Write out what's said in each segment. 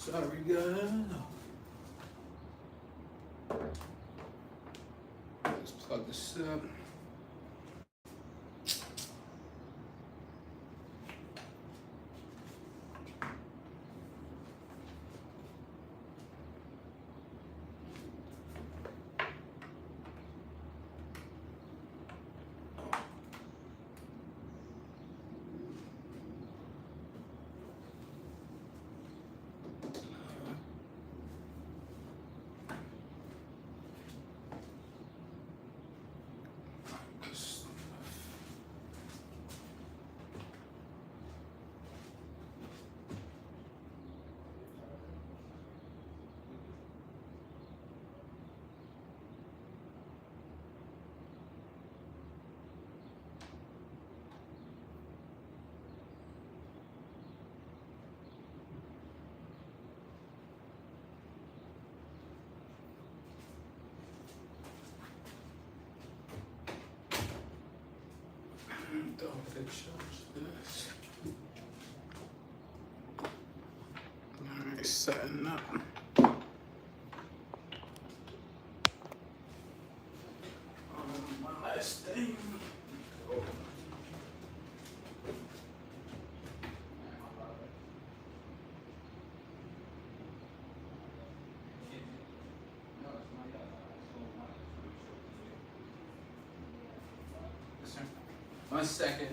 Sorry, guys. Let's plug this up. Don't charge this. Alright, setting up. One last thing. Oh. One second.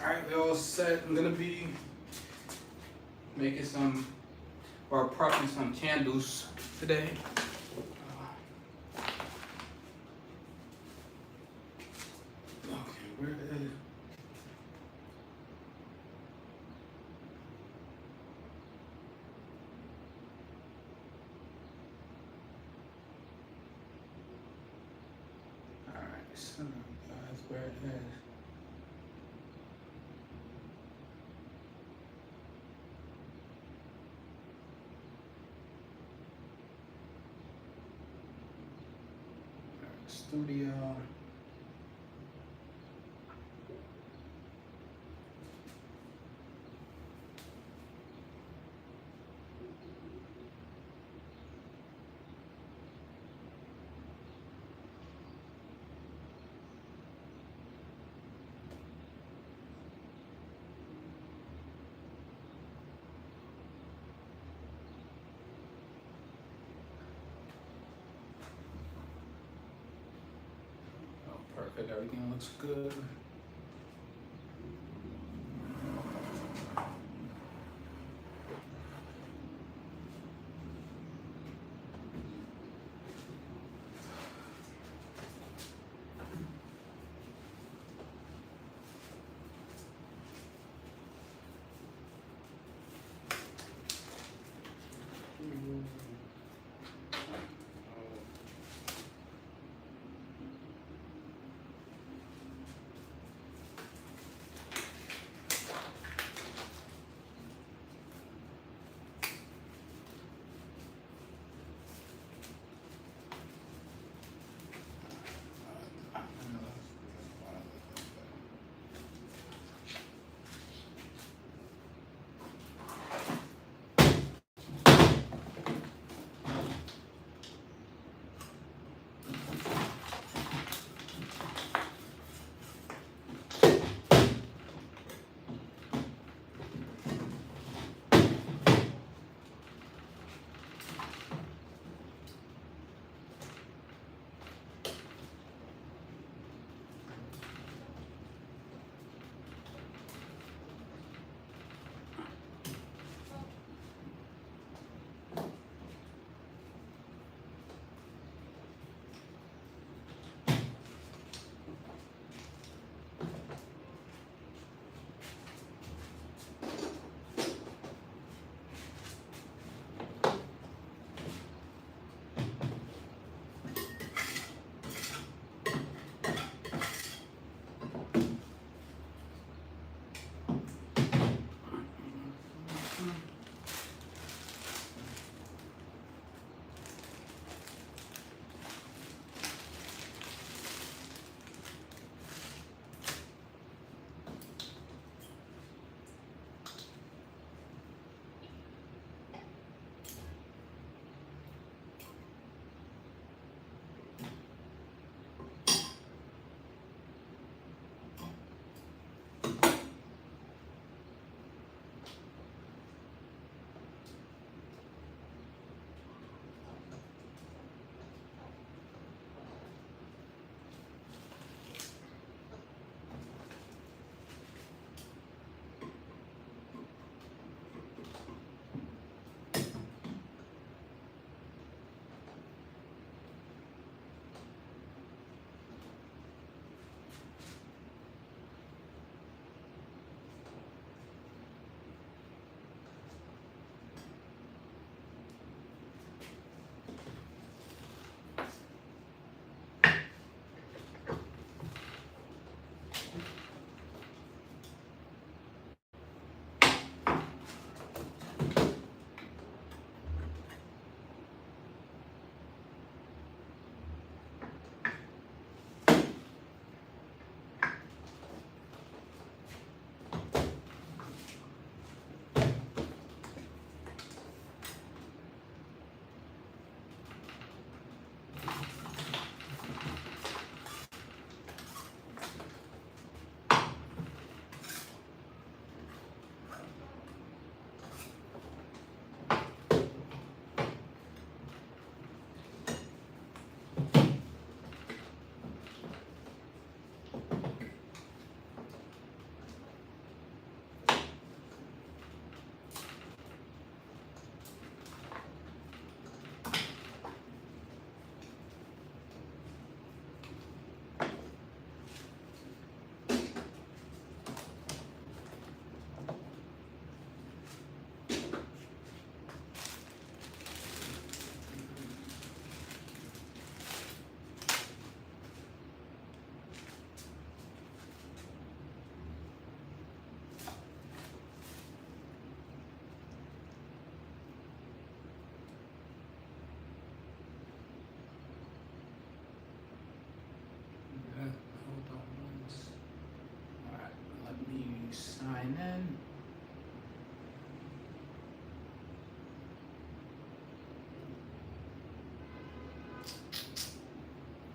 Alright, we all set. I'm gonna be making or prepping some candles today. Okay, where is Alright, so guys, where it is. Studio. Oh, perfect. Everything looks good.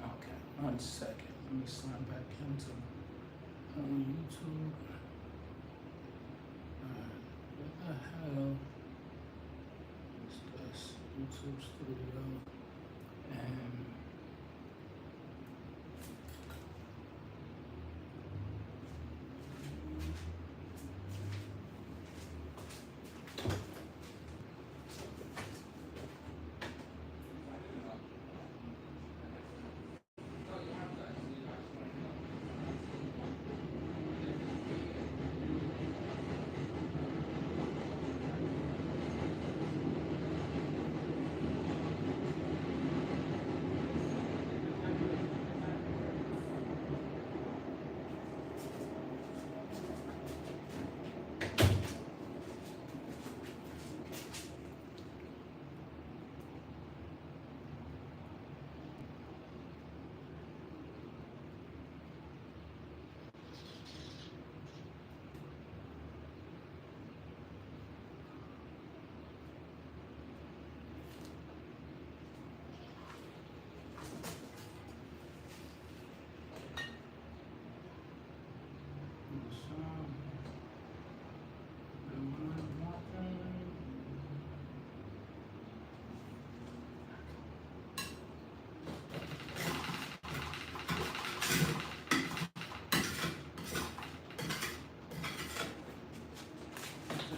Okay, 1 second. Let me sign back into on YouTube. What the hell is this? YouTube Studio. And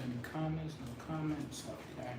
any comments? No comments. Okay.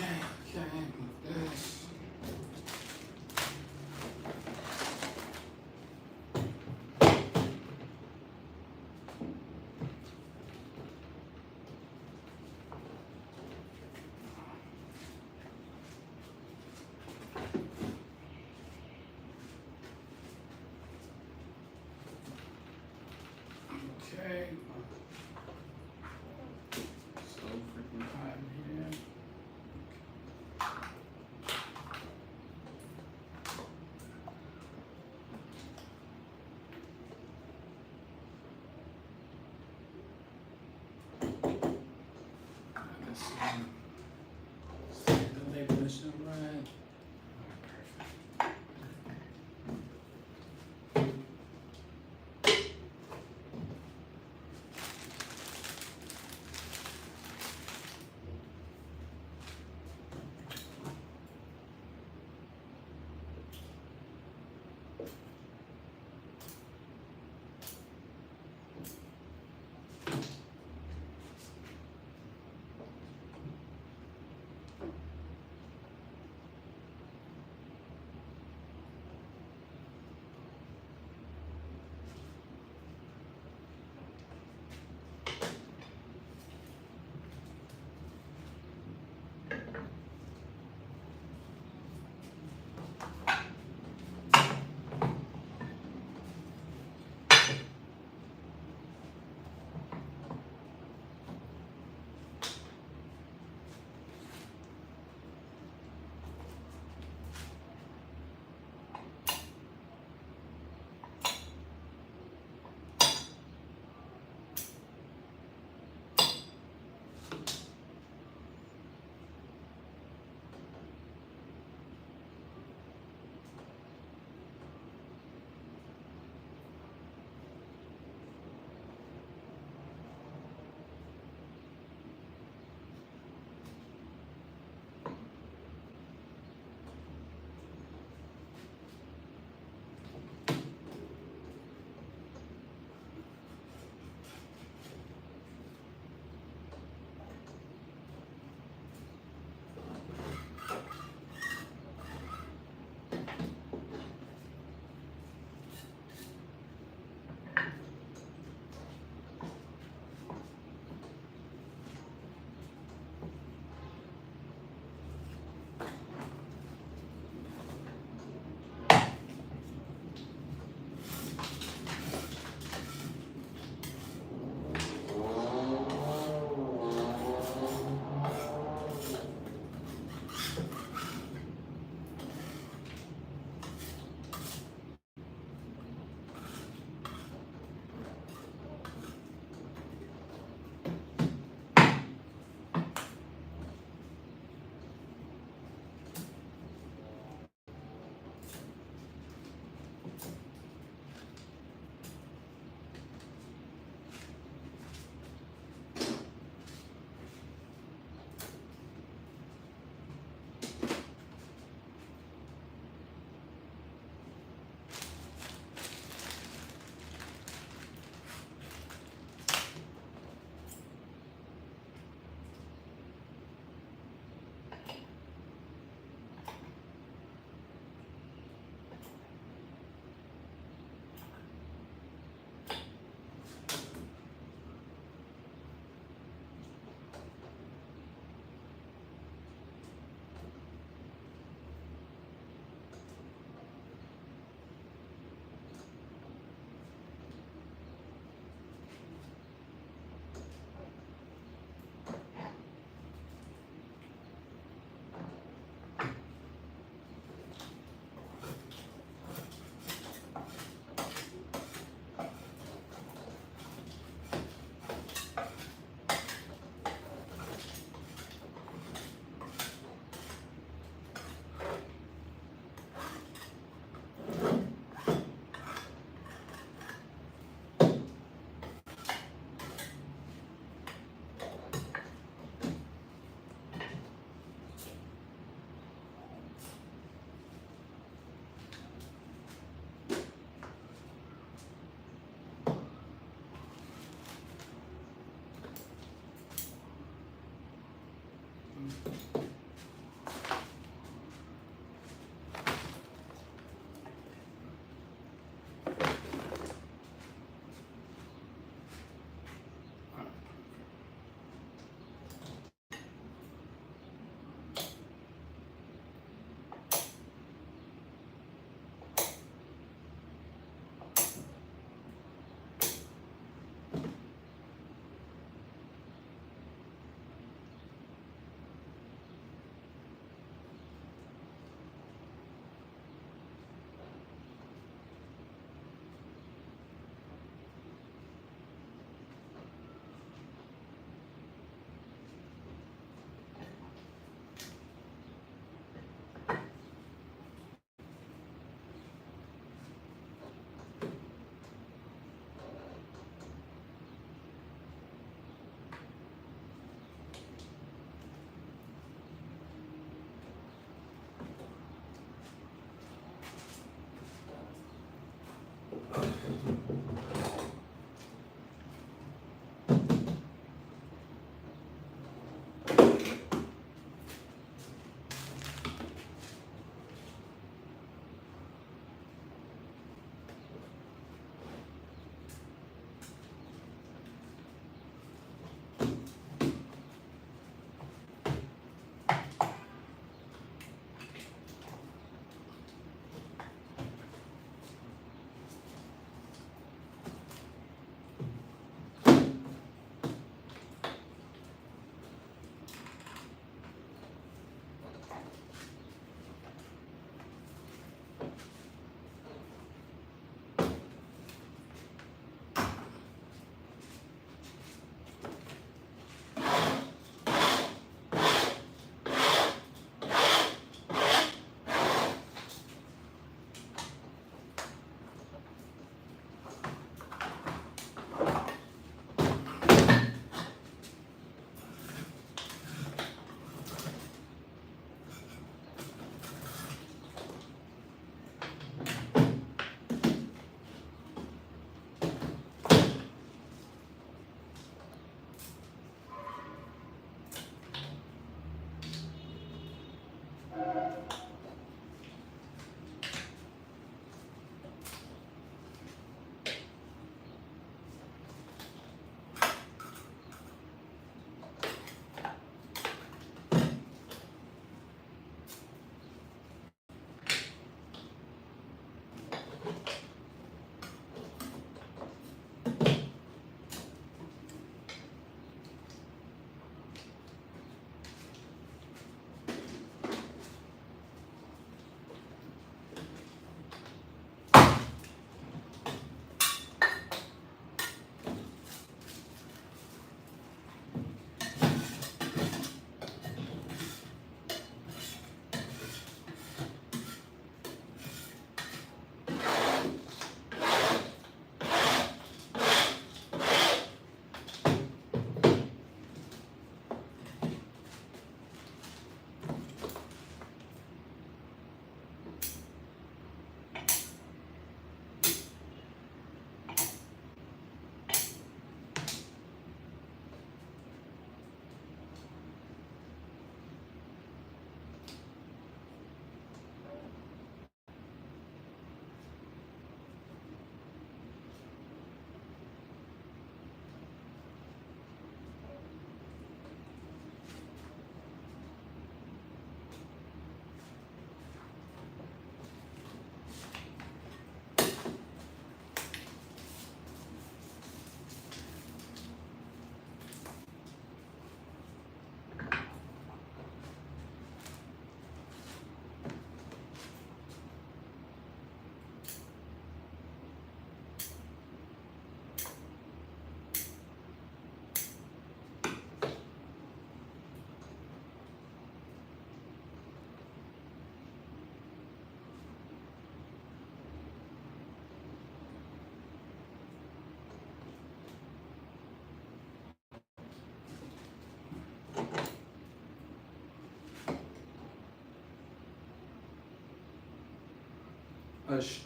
Okay, this. The label that shit right.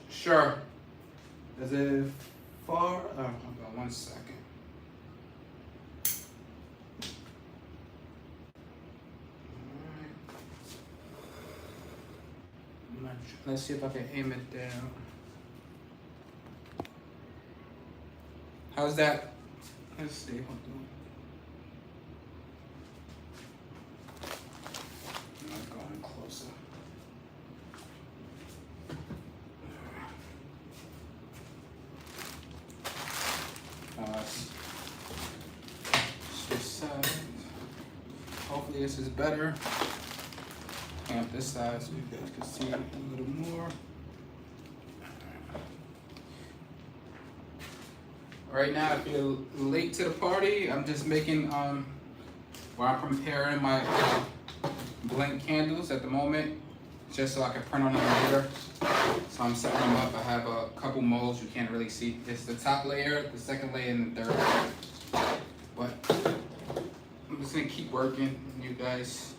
Sure. Is it far? Oh, hold on 1 second. Let's see if I can aim it down. How's that? Let's see. Hold on. I'm not going closer. Switch sides. Hopefully this is better. Camp this side so you guys can see a little more. Right now I feel late to the party. I'm just making while I'm preparing my blank candles at the moment, just so I can print on them later. So I'm setting them up. I have a couple molds you can't really see. It's the top layer, the second layer, and the third layer. But I'm just gonna keep working, and you guys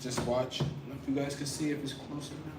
just watch. I don't know if you guys can see if it's close enough.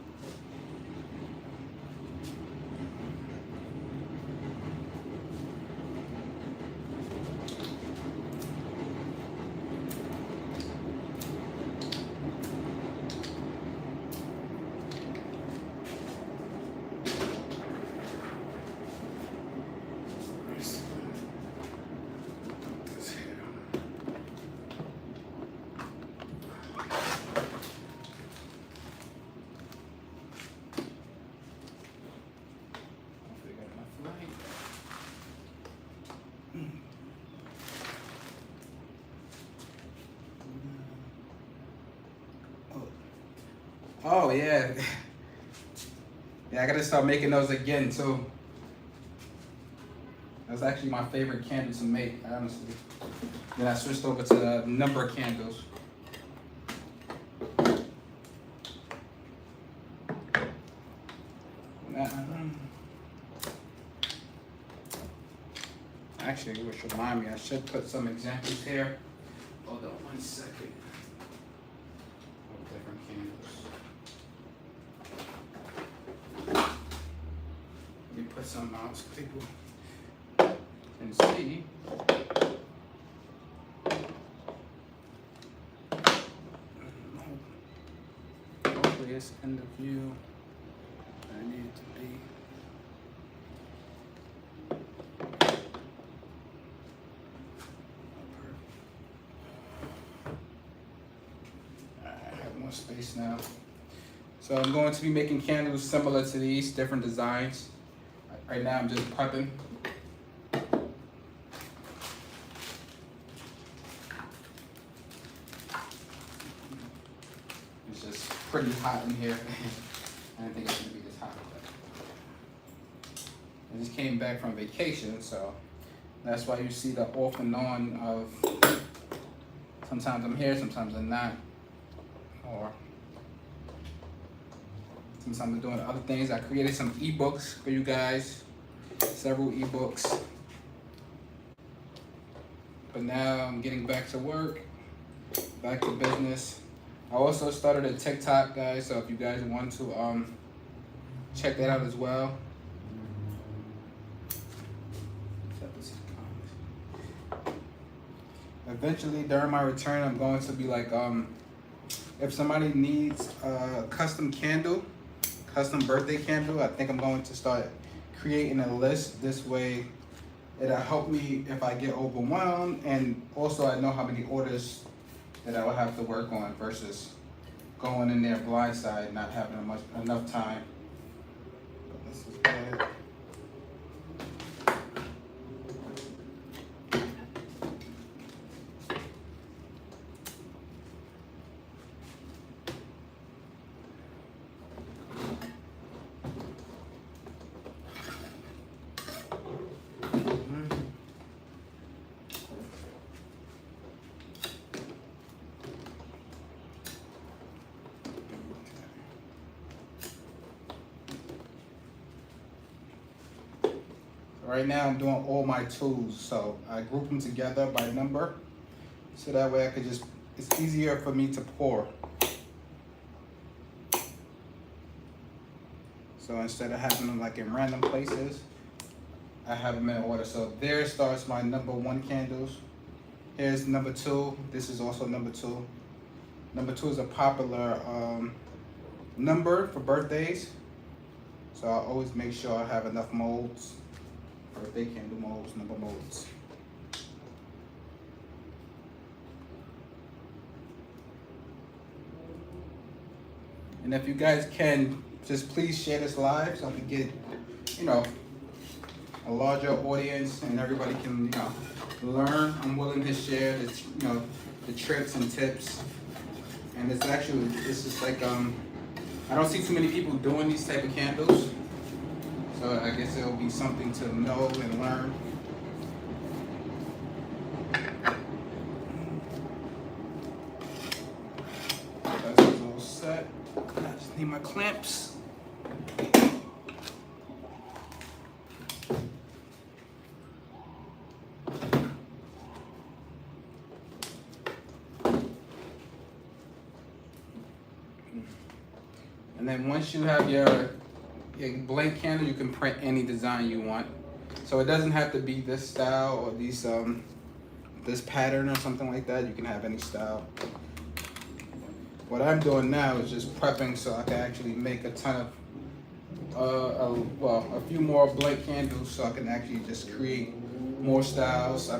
Oh yeah. Yeah, I gotta start making those again too. That's actually my favorite candle to make, honestly. Then I switched over to the number candles. Actually, which remind me, I should put some examples here. Hold on 1 second. Of different candles. Let me put some out so people can see. Hopefully it's in the view that I need it to be. Space now. So I'm going to be making candles similar to these, different designs. Right now I'm just prepping. It's just pretty hot in here. I didn't think it's gonna be this hot. I just came back from vacation, so that's why you see the off and on of sometimes I'm here, sometimes I'm not. Or since I'm doing other things, I created some ebooks for you guys, several ebooks. But now I'm getting back to work, back to business. I also started a TikTok, guys, so if you guys want to check that out as well. Eventually, during my return, I'm going to be like, if somebody needs a custom candle, custom birthday candle, I think I'm going to start creating a list. This way, it'll help me if I get overwhelmed, and also I know how many orders that I will have to work on versus going in there blindside, not having enough time. But this is good. Right now I'm doing all my tools, so I group them together by number, so that way I could just, it's easier for me to pour. So instead of having them like in random places, I have them in order. So there starts my number 1 candles. Here's number 2. This is also number 2. Number 2 is a popular number for birthdays. So I always make sure I have enough molds. Birthday candle molds, number molds. And if you guys can, just please share this live so I can get, a larger audience and everybody can, learn. I'm willing to share the, the tricks and tips. And it's actually, this is like, I don't see too many people doing these type of candles. So I guess it'll be something to know and learn. That's all set. I just need my clamps. And then once you have your blank candle, you can print any design you want. So it doesn't have to be this style or these this pattern or something like that. You can have any style. What I'm doing now is just prepping so I can actually make a ton of a few more blank candles so I can actually just create more styles. I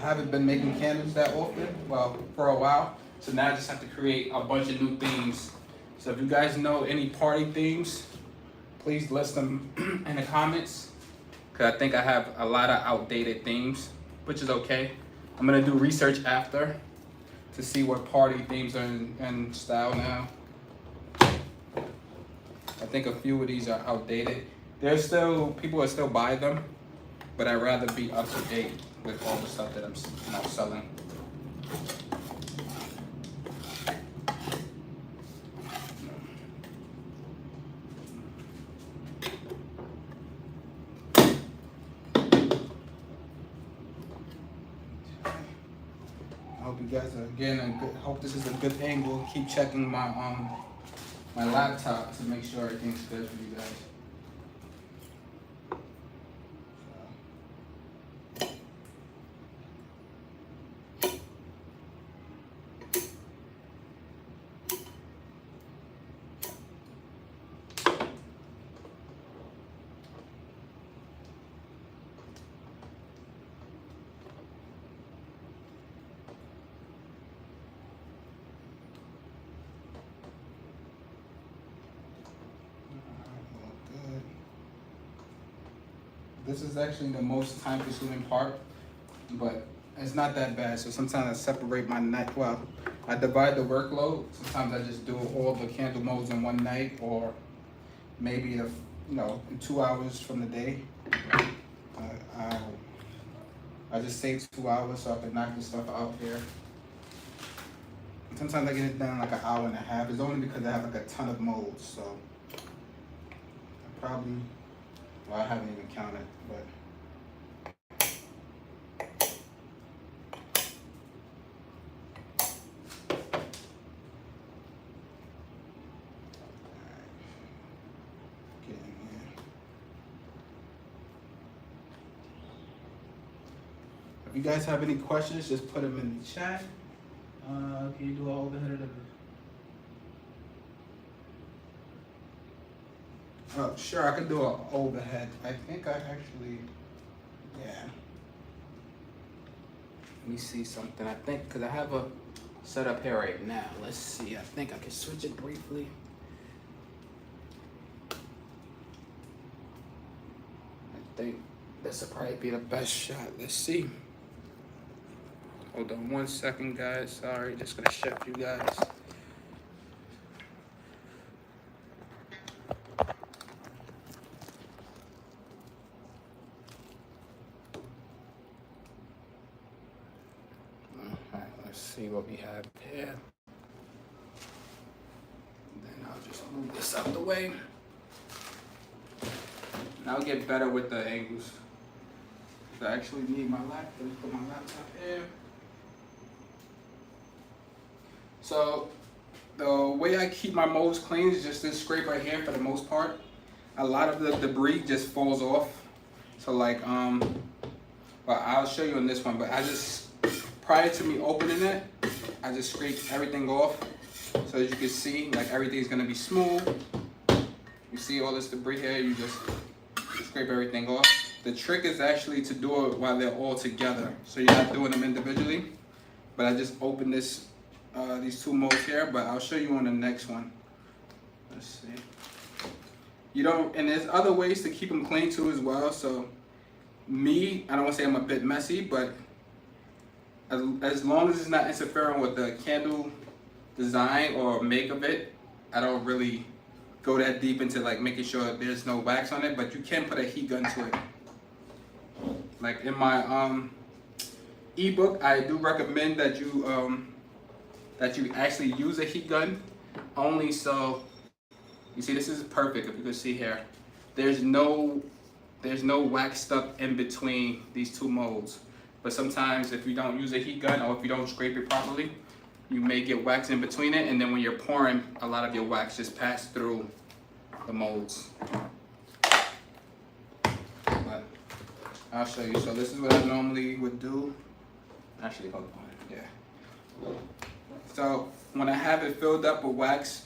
haven't been making candles that often, for a while. So now I just have to create a bunch of new themes. So if you guys know any party themes, please list them in the comments, because I think I have a lot of outdated themes, which is okay. I'm gonna do research after to see what party themes are in style now. I think a few of these are outdated. There's still, people are still buying them, but I'd rather be up to date with all the stuff that I'm selling. I hope you guys are hope this is a good angle. Keep checking my my laptop to make sure everything's good for you guys. This is actually the most time-consuming part, but it's not that bad. So sometimes I separate my night. Well, I divide the workload. Sometimes I just do all the candle modes in one night, or maybe in 2 hours from the day. I just save 2 hours so I can knock this stuff out here. Sometimes I get it done in like an hour and a half. It's only because I have like a ton of modes, so I haven't even counted, but get in here. If you guys have any questions, just put them in the chat. Can you do all the header? Oh, sure, I could do an overhead. I think I actually, yeah. Let me see something. I think, because I have a setup here right now. Let's see, I think I can switch it briefly. I think this will probably be the best shot. Let's see. Hold on 1 second, guys. Sorry, just gonna shift you guys. See what we have here. And then I'll just move this out the way. And I'll get better with the angles. So I actually need my laptop. Let me put my laptop here. So the way I keep my molds clean is just this scrape right here for the most part. A lot of the debris just falls off. So like, well, I'll show you on this one, but prior to me opening it, I just scrape everything off. So as you can see, like everything's gonna be smooth. You see all this debris here, you just scrape everything off. The trick is actually to do it while they're all together. So you're not doing them individually. But I just opened these 2 molds here, but I'll show you on the next one. Let's see. And there's other ways to keep them clean too as well. So I don't wanna say I'm a bit messy, but as long as it's not interfering with the candle design or make of it, I don't really go that deep into like making sure there's no wax on it, but you can put a heat gun to it. Like in my ebook, I do recommend that you actually use a heat gun, only so, you see this is perfect if you can see here. There's no wax stuck in between these 2 molds. But sometimes if you don't use a heat gun or if you don't scrape it properly, you may get wax in between it, and then when you're pouring, a lot of your wax just pass through the molds. But I'll show you. So this is what I normally would do. Actually, hold on. Yeah. So when I have it filled up with wax,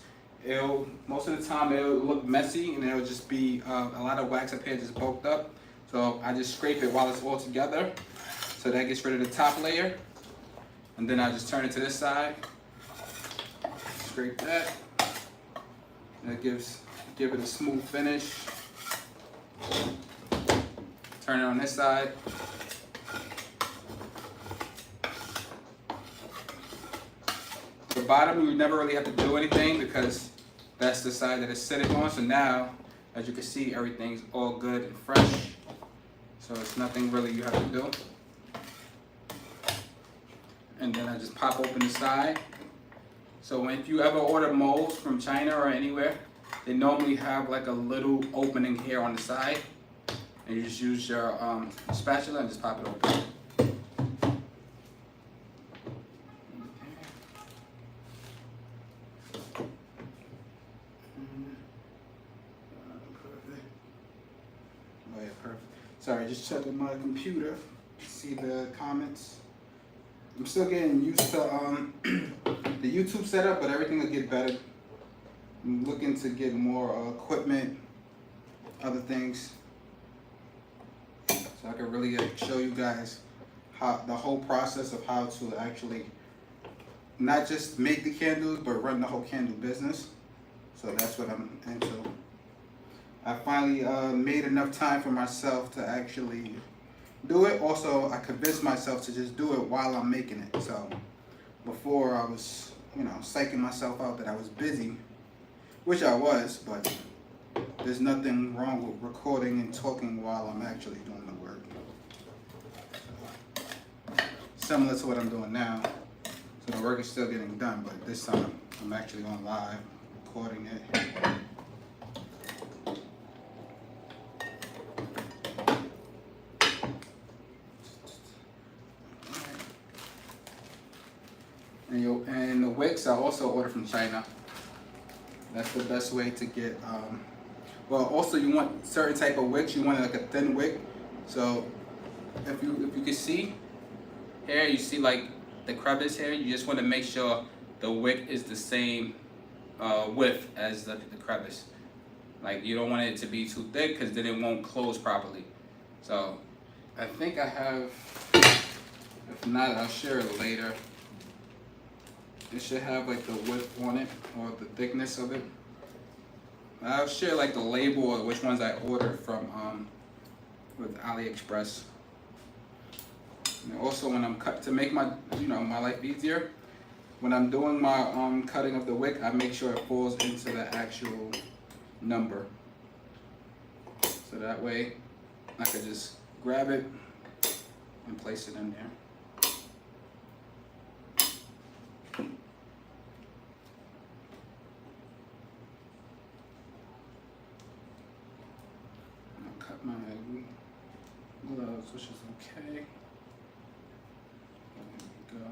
most of the time it'll look messy and it'll just be a lot of wax up here just bulked up. So I just scrape it while it's all together. So that gets rid of the top layer. And then I just turn it to this side. Scrape that. And it give it a smooth finish. Turn it on this side. The bottom, you never really have to do anything because That's the side that it's sitting on. So now, as you can see, everything's all good and fresh. So it's nothing really you have to do. And then I just pop open the side. So if you ever order molds from China or anywhere, they normally have like a little opening here on the side. And you just use your spatula and just pop it open. Oh yeah, perfect. Sorry, just checking my computer. See the comments. I'm still getting used to the YouTube setup, but everything will get better. I'm looking to get more equipment, other things, so I can really show you guys how the whole process of how to actually not just make the candles, but run the whole candle business. So that's what I'm into. I finally made enough time for myself to actually do it. Also, I convinced myself to just do it while I'm making it. So before I was, psyching myself out that I was busy, which I was, but there's nothing wrong with recording and talking while I'm actually doing the work. Similar to what I'm doing now. So the work is still getting done, but this time I'm actually on live, recording it. And the wicks I also order from China. That's the best way to get, well, also you want certain type of wicks. You want like a thin wick. So if you can see here, you see like the crevice here. You just want to make sure the wick is the same width as the crevice. Like you don't want it to be too thick because then it won't close properly. So I think I have, if not, I'll share it later. It should have like the width on it or the thickness of it. I'll share like the label or which ones I ordered from with AliExpress. And also when I'm to make my my life easier, when I'm doing my cutting of the wick, I make sure it falls into the actual number. So that way I could just grab it and place it in there. My gloves, which is okay. There we go.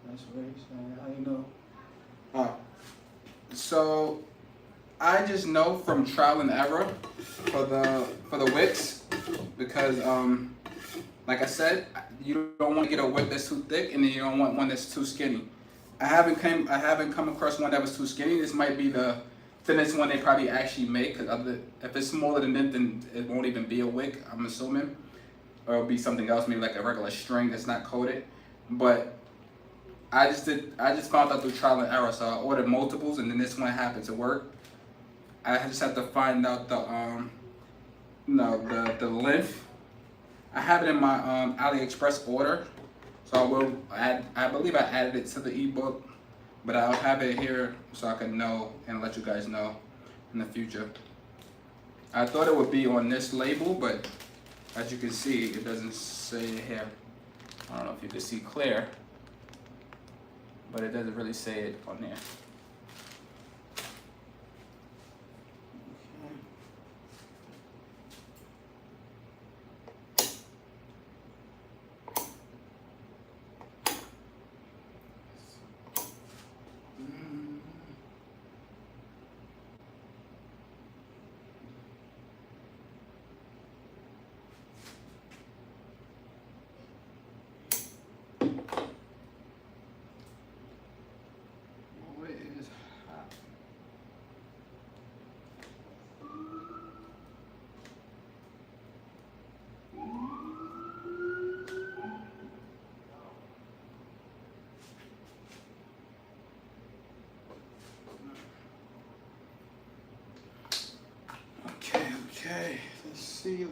That's right. How you know? So I just know from trial and error for the wicks because like I said, you don't want to get a wick that's too thick, and then you don't want one that's too skinny. I haven't come across one that was too skinny. This might be the thinnest one they probably actually make. Cause if it's smaller than it, then it won't even be a wick, I'm assuming, or it'll be something else, maybe like a regular string that's not coated. But I just found out through trial and error. So I ordered multiples, and then this one happened to work. I just have to find out the the length. I have it in my AliExpress order, so I will add. I believe I added it to the ebook, but I'll have it here so I can know and let you guys know in the future. I thought it would be on this label, but as you can see, it doesn't say it here. I don't know if you can see clear, but it doesn't really say it on there. Okay, let's see.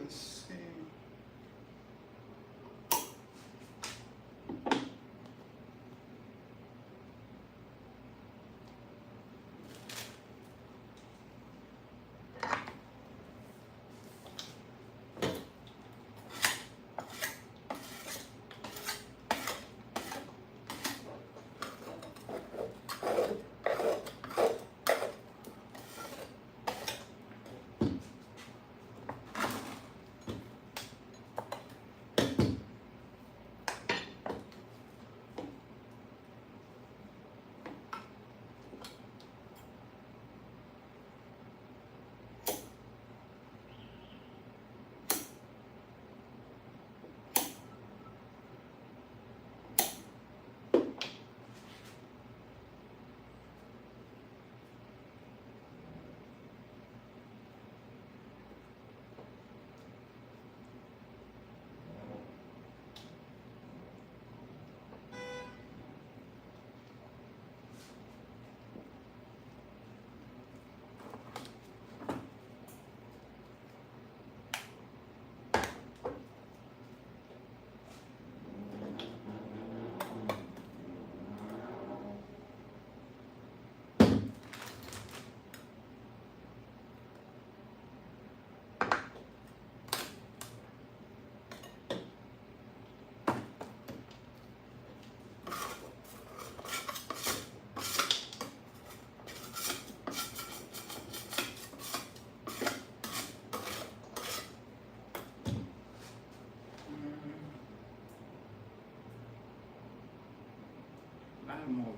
I have more.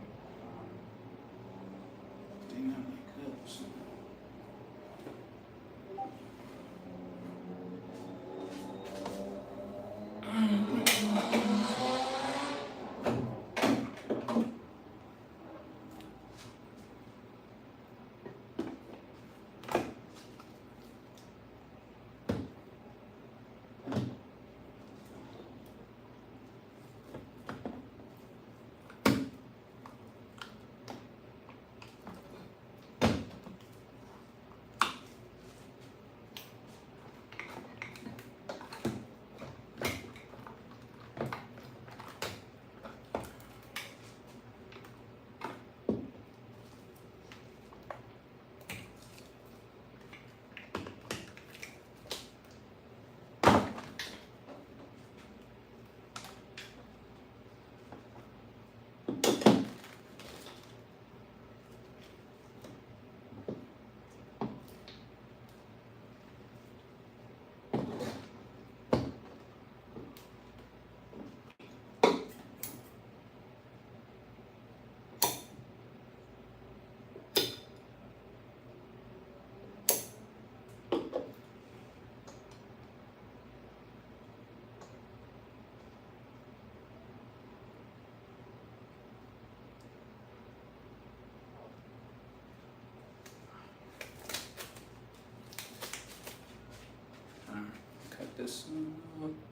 They not like cups. Cut this one.